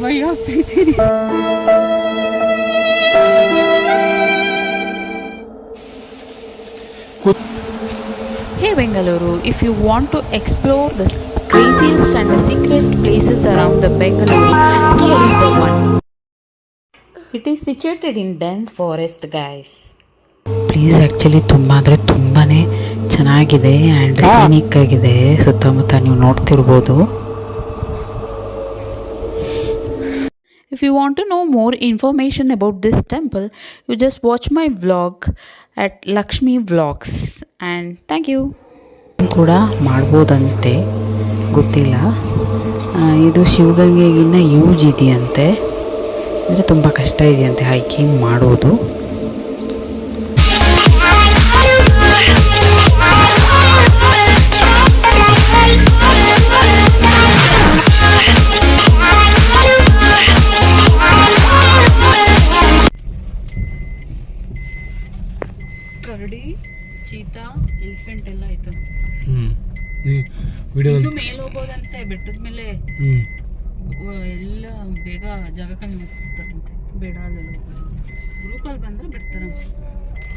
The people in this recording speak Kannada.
ಭಯ ಆಗ್ತೈತೀನಿ. Hey Bengaluru, if you want to explore the craziest and the secret places around the Bengaluru, here is the one. It is situated in dense forest, guys. Place actually ತುಂಬ ಅಂದರೆ ತುಂಬಾ ಚೆನ್ನಾಗಿದೆ ಆ್ಯಂಡ್ ಸೀನಿಕ್ ಆಗಿದೆ. ಸುತ್ತಮುತ್ತ ನೀವು ನೋಡ್ತಿರ್ಬೋದು. If you want to know more information about this temple, you just watch my vlog at Lakshmi Vlogs. And thank you. ಕೂಡ ಮಾಡ್ಬೋದಂತೆ, ಗೊತ್ತಿಲ್ಲ. ಇದು ಶಿವಗಂಗೆಗಿನ್ನ ಯೂಜ್ ಇದೆಯಂತೆ, ಅಂದರೆ ತುಂಬ ಕಷ್ಟ ಇದೆಯಂತೆ ಹೈಕಿಂಗ್ ಮಾಡೋದು. ಕರಡಿ, ಚೀತಾ, ಎಲಿಫೆಂಟ್ ಎಲ್ಲ ಐತಂತೆ. ವಿಡಿಯೋ ಮೇಲೆ ಹೋಗೋದಂತೆ ಬೆಟ್ಟದ ಮೇಲೆ. ಎಲ್ಲ ಬೇಗ ಜಾಗ ಕಮ್ಮಿ ಮಾಡ್ತಾರಂತೆ. ಬೇಡ ಅಲ್ಲೆಲ್ಲ ಗ್ರೂಪಲ್ಲಿ ಬಂದರೆ ಬಿಡ್ತಾರಂತೆ.